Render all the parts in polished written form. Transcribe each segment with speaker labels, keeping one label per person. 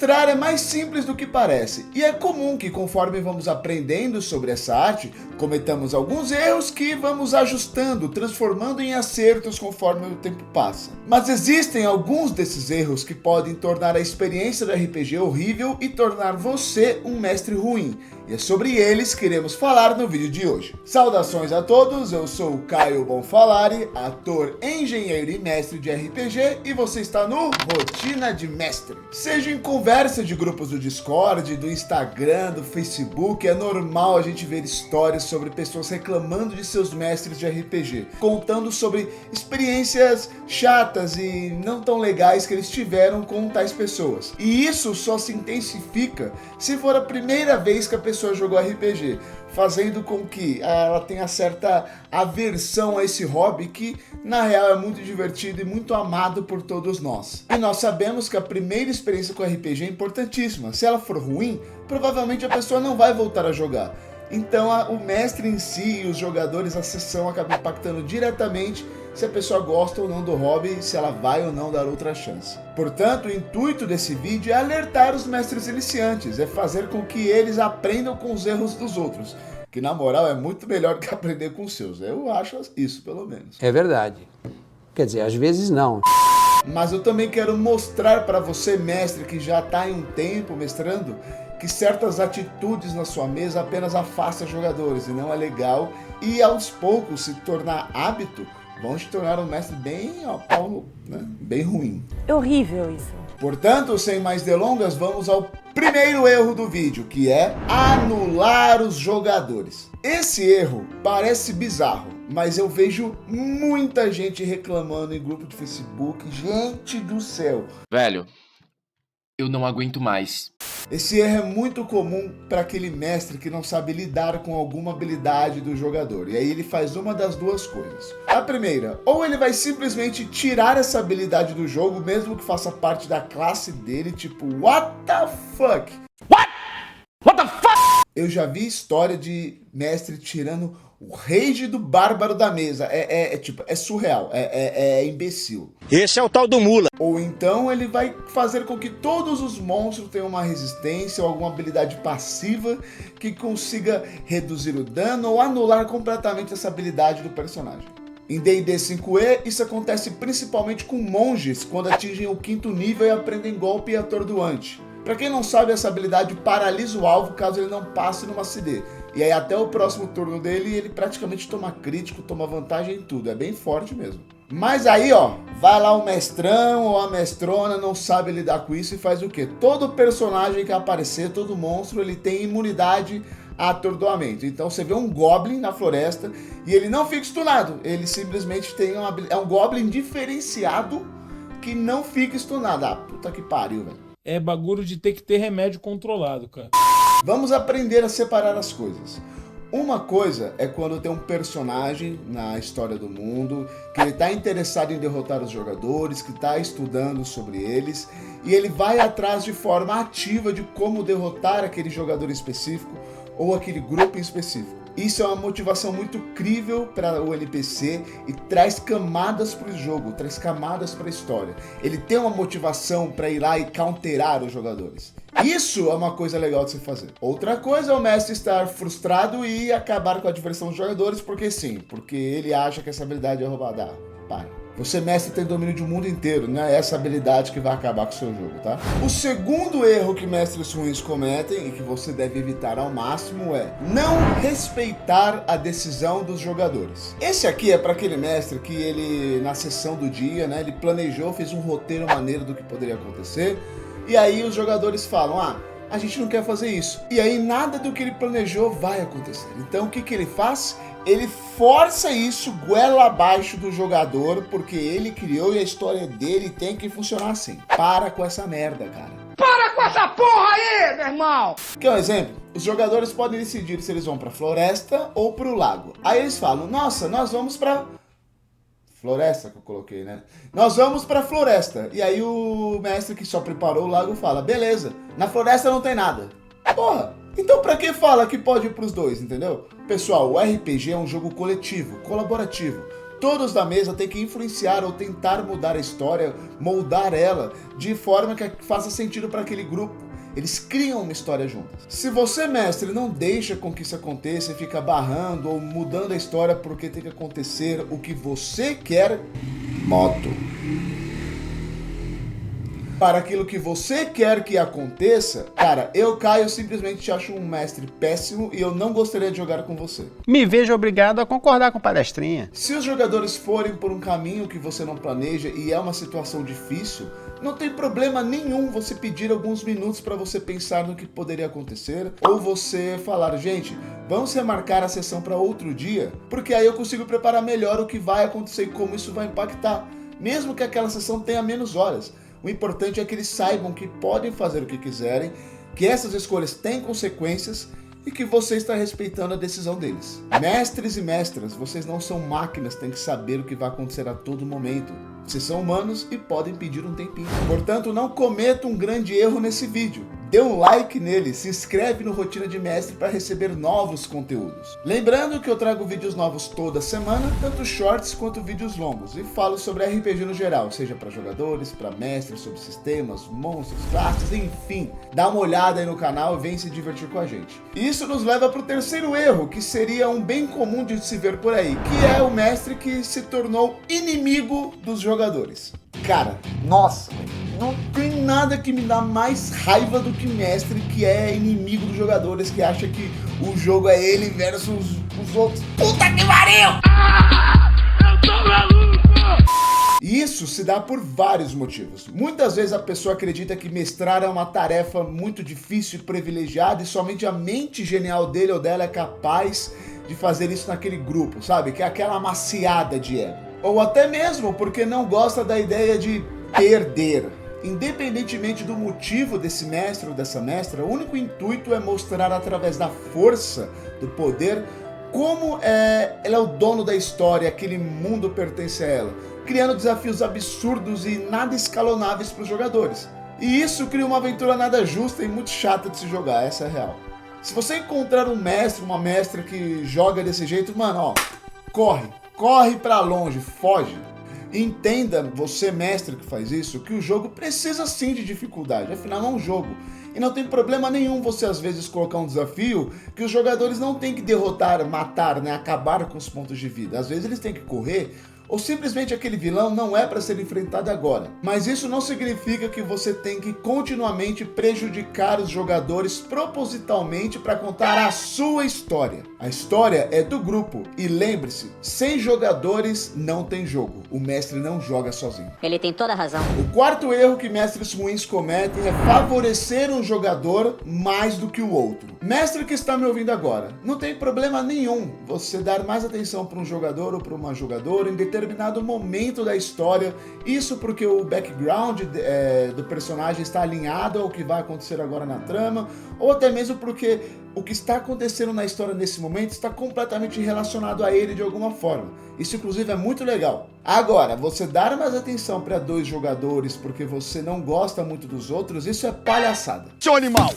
Speaker 1: Mestrar é mais simples do que parece, e é comum que conforme vamos aprendendo sobre essa arte, cometamos alguns erros que vamos ajustando, transformando em acertos conforme o tempo passa. Mas existem alguns desses erros que podem tornar a experiência do RPG horrível e tornar você um mestre ruim, e é sobre eles que iremos falar no vídeo de hoje. Saudações a todos, eu sou o Caio Bonfalari, ator, engenheiro e mestre de RPG, e você está no Rotina de Mestre. Seja em conversa de grupos do Discord, do Instagram, do Facebook, é normal a gente ver histórias sobre pessoas reclamando de seus mestres de RPG, contando sobre experiências chatas e não tão legais que eles tiveram com tais pessoas. E isso só se intensifica se for a primeira vez que a pessoa jogou RPG, fazendo com que ela tenha certa aversão a esse hobby que, na real, é muito divertido e muito amado por todos nós. E nós sabemos que a primeira experiência com RPG é importantíssima. Se ela for ruim, provavelmente a pessoa não vai voltar a jogar. Então, o mestre em si e os jogadores, a sessão acaba impactando diretamente se a pessoa gosta ou não do hobby, se ela vai ou não dar outra chance. Portanto, o intuito desse vídeo é alertar os mestres iniciantes, é fazer com que eles aprendam com os erros dos outros, que na moral é muito melhor que aprender com os seus. Eu acho isso, pelo menos.
Speaker 2: É verdade. Quer dizer, às vezes não.
Speaker 1: Mas eu também quero mostrar para você, mestre, que já está em um tempo mestrando, que certas atitudes na sua mesa apenas afastam jogadores e não é legal, e aos poucos se tornar hábito, vão te tornar um mestre bem, bem ruim.
Speaker 3: É horrível isso.
Speaker 1: Portanto, sem mais delongas, vamos ao primeiro erro do vídeo, que é anular os jogadores. Esse erro parece bizarro, mas eu vejo muita gente reclamando em grupo de Facebook. Gente do céu.
Speaker 4: Velho, eu não aguento mais.
Speaker 1: Esse erro é muito comum para aquele mestre que não sabe lidar com alguma habilidade do jogador. E aí ele faz uma das duas coisas. A primeira, ou ele vai simplesmente tirar essa habilidade do jogo, mesmo que faça parte da classe dele, tipo, what the fuck?
Speaker 4: What? What the fuck?
Speaker 1: Eu já vi história de mestre tirando o rage do bárbaro da mesa. É surreal, é imbecil.
Speaker 5: Esse é o tal do mula.
Speaker 1: Ou então ele vai fazer com que todos os monstros tenham uma resistência ou alguma habilidade passiva que consiga reduzir o dano ou anular completamente essa habilidade do personagem. Em D&D 5e, isso acontece principalmente com monges quando atingem o 5º nível e aprendem golpe atordoante. Pra quem não sabe, essa habilidade paralisa o alvo caso ele não passe numa CD. E aí até o próximo turno dele, ele praticamente toma crítico, toma vantagem em tudo. É bem forte mesmo. Mas aí, ó, vai lá o mestrão ou a mestrona, não sabe lidar com isso e faz o quê? Todo personagem que aparecer, todo monstro, ele tem imunidade a atordoamento. Então você vê um Goblin na floresta e ele não fica stunado. Ele simplesmente tem é um Goblin diferenciado que não fica stunado. Ah, puta que pariu, velho.
Speaker 6: É bagulho de ter que ter remédio controlado, cara.
Speaker 1: Vamos aprender a separar as coisas. Uma coisa é quando tem um personagem na história do mundo, que ele está interessado em derrotar os jogadores, que está estudando sobre eles, e ele vai atrás de forma ativa de como derrotar aquele jogador específico ou aquele grupo em específico. Isso é uma motivação muito crível para o NPC e traz camadas para o jogo, traz camadas para a história. Ele tem uma motivação para ir lá e counterar os jogadores. Isso é uma coisa legal de se fazer. Outra coisa é o mestre estar frustrado e acabar com a diversão dos jogadores, porque sim, porque ele acha que essa habilidade é roubada. Para. Você, mestre, tem domínio de um mundo inteiro, não é essa habilidade que vai acabar com o seu jogo, tá? O segundo erro que mestres ruins cometem e que você deve evitar ao máximo é não respeitar a decisão dos jogadores. Esse aqui é para aquele mestre que ele, na sessão do dia, né, ele planejou, fez um roteiro maneiro do que poderia acontecer, e aí os jogadores falam, a gente não quer fazer isso. E aí nada do que ele planejou vai acontecer. Então o que ele faz? Ele força isso goela abaixo do jogador, porque ele criou e a história dele tem que funcionar assim. Para com essa merda, cara.
Speaker 5: Para com essa porra aí, meu irmão!
Speaker 1: Quer um exemplo? Os jogadores podem decidir se eles vão pra floresta ou pro lago. Aí eles falam, nossa, nós vamos pra... Floresta que eu coloquei, né? Nós vamos pra floresta. E aí o mestre que só preparou o lago fala, beleza, na floresta não tem nada. Porra! Então pra que fala que pode ir pros dois, entendeu? Pessoal, o RPG é um jogo coletivo, colaborativo. Todos da mesa têm que influenciar ou tentar mudar a história, moldar ela de forma que faça sentido para aquele grupo. Eles criam uma história juntos. Se você, mestre, não deixa com que isso aconteça e fica barrando ou mudando a história porque tem que acontecer o que você quer, moto. Para aquilo que você quer que aconteça, cara, eu, Caio, simplesmente te acho um mestre péssimo e eu não gostaria de jogar com você.
Speaker 3: Me vejo obrigado a concordar com palestrinha.
Speaker 1: Se os jogadores forem por um caminho que você não planeja e é uma situação difícil, não tem problema nenhum você pedir alguns minutos para você pensar no que poderia acontecer, ou você falar, gente, vamos remarcar a sessão para outro dia, porque aí eu consigo preparar melhor o que vai acontecer e como isso vai impactar, mesmo que aquela sessão tenha menos horas. O importante é que eles saibam que podem fazer o que quiserem, que essas escolhas têm consequências e que você está respeitando a decisão deles. Mestres e mestras, vocês não são máquinas, têm que saber o que vai acontecer a todo momento. Vocês são humanos e podem pedir um tempinho. Portanto, não cometa um grande erro nesse vídeo. Dê um like nele, se inscreve no Rotina de Mestre para receber novos conteúdos. Lembrando que eu trago vídeos novos toda semana, tanto shorts quanto vídeos longos, e falo sobre RPG no geral, seja para jogadores, para mestres, sobre sistemas, monstros, classes, enfim. Dá uma olhada aí no canal e vem se divertir com a gente. Isso nos leva para o terceiro erro, que seria um bem comum de se ver por aí, que é o mestre que se tornou inimigo dos jogadores. Cara, nossa, não tem nada que me dá mais raiva do que mestre que é inimigo dos jogadores, que acha que o jogo é ele versus os outros. Puta que pariu! Eu tô maluco! Isso se dá por vários motivos. Muitas vezes a pessoa acredita que mestrar é uma tarefa muito difícil e privilegiada e somente a mente genial dele ou dela é capaz de fazer isso naquele grupo, sabe? Que é aquela amaciada de ego. Ou até mesmo porque não gosta da ideia de perder. Independentemente do motivo desse mestre ou dessa mestra, o único intuito é mostrar através da força, do poder, como ela é o dono da história, aquele mundo pertence a ela, criando desafios absurdos e nada escalonáveis para os jogadores. E isso cria uma aventura nada justa e muito chata de se jogar, essa é a real. Se você encontrar um mestre, uma mestra que joga desse jeito, mano, ó, corre pra longe, foge. Entenda, você mestre que faz isso, que o jogo precisa sim de dificuldade, afinal é um jogo. E não tem problema nenhum você às vezes colocar um desafio que os jogadores não têm que derrotar, matar, né, acabar com os pontos de vida. Às vezes eles têm que correr, ou simplesmente aquele vilão não é para ser enfrentado agora. Mas isso não significa que você tem que continuamente prejudicar os jogadores propositalmente para contar a sua história. A história é do grupo e lembre-se, sem jogadores não tem jogo. O mestre não joga sozinho.
Speaker 7: Ele tem toda a razão.
Speaker 1: O quarto erro que mestres ruins cometem é favorecer um jogador mais do que o outro. Mestre que está me ouvindo agora, não tem problema nenhum você dar mais atenção para um jogador ou para uma jogadora em determinado momento da história, isso porque o background do personagem está alinhado ao que vai acontecer agora na trama, ou até mesmo porque o que está acontecendo na história nesse momento está completamente relacionado a ele de alguma forma. Isso inclusive é muito legal. Agora, você dar mais atenção para dois jogadores porque você não gosta muito dos outros, isso é palhaçada.
Speaker 5: Seu animal!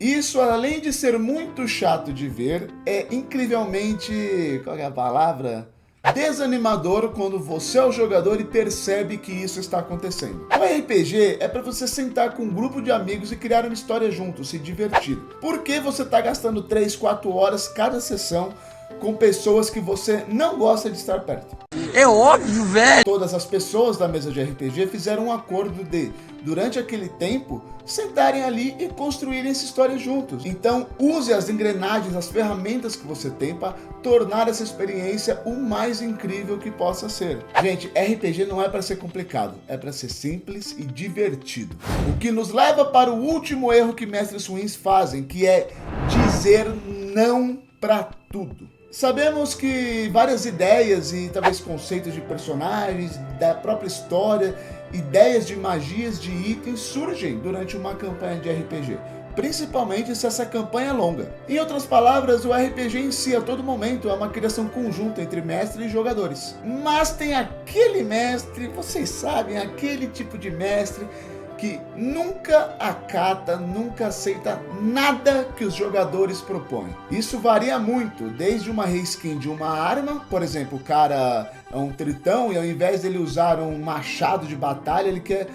Speaker 1: Isso, além de ser muito chato de ver, é incrivelmente, qual é a palavra? Desanimador quando você é o jogador e percebe que isso está acontecendo. O RPG é para você sentar com um grupo de amigos e criar uma história juntos, se divertir. Por que você está gastando 3, 4 horas cada sessão com pessoas que você não gosta de estar perto?
Speaker 2: É óbvio, velho!
Speaker 1: Todas as pessoas da mesa de RPG fizeram um acordo de, durante aquele tempo, sentarem ali e construírem essa história juntos. Então, use as engrenagens, as ferramentas que você tem para tornar essa experiência o mais incrível que possa ser. Gente, RPG não é para ser complicado, é para ser simples e divertido. O que nos leva para o último erro que mestres ruins fazem, que é dizer não para tudo. Sabemos que várias ideias e talvez conceitos de personagens, da própria história, ideias de magias, de itens surgem durante uma campanha de RPG, principalmente se essa campanha é longa. Em outras palavras, o RPG em si a todo momento é uma criação conjunta entre mestre e jogadores. Mas tem aquele mestre, vocês sabem, aquele tipo de mestre que nunca acata, nunca aceita nada que os jogadores propõem. Isso varia muito, desde uma reskin de uma arma, por exemplo, o cara é um tritão e ao invés dele usar um machado de batalha, ele quer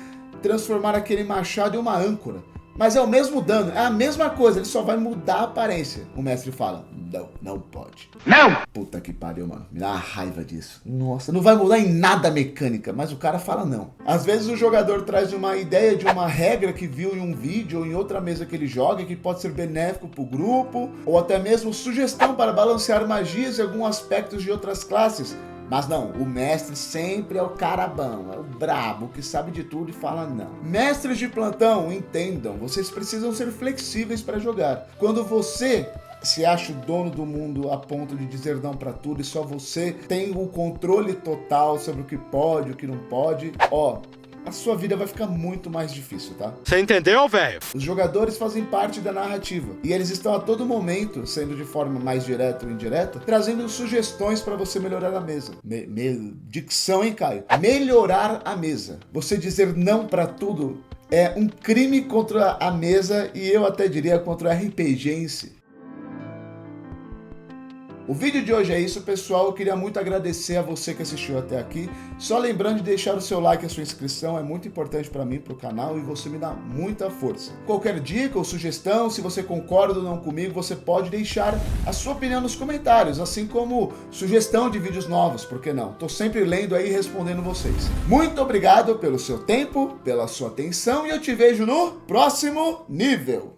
Speaker 1: transformar aquele machado em uma âncora. Mas é o mesmo dano, é a mesma coisa, ele só vai mudar a aparência. O mestre fala, não pode.
Speaker 4: Não!
Speaker 1: Puta que pariu, mano. Me dá uma raiva disso. Nossa, não vai mudar em nada a mecânica, mas o cara fala não. Às vezes o jogador traz uma ideia de uma regra que viu em um vídeo ou em outra mesa que ele joga, que pode ser benéfico pro grupo, ou até mesmo sugestão para balancear magias e alguns aspectos de outras classes. Mas não, o mestre sempre é o cara bom, é o brabo, que sabe de tudo e fala não. Mestres de plantão, entendam, vocês precisam ser flexíveis para jogar. Quando você se acha o dono do mundo a ponto de dizer não para tudo e só você tem o controle total sobre o que pode, o que não pode, a sua vida vai ficar muito mais difícil, tá?
Speaker 5: Você entendeu, velho?
Speaker 1: Os jogadores fazem parte da narrativa e eles estão a todo momento, sendo de forma mais direta ou indireta, trazendo sugestões para você melhorar a mesa. Dicção, hein, Caio? Melhorar a mesa. Você dizer não para tudo é um crime contra a mesa e eu até diria contra o RPG em si. O vídeo de hoje é isso, pessoal. Eu queria muito agradecer a você que assistiu até aqui. Só lembrando de deixar o seu like e a sua inscrição, é muito importante para mim, para o canal, e você me dá muita força. Qualquer dica ou sugestão, se você concorda ou não comigo, você pode deixar a sua opinião nos comentários, assim como sugestão de vídeos novos, por que não? Tô sempre lendo aí e respondendo vocês. Muito obrigado pelo seu tempo, pela sua atenção, e eu te vejo no próximo nível.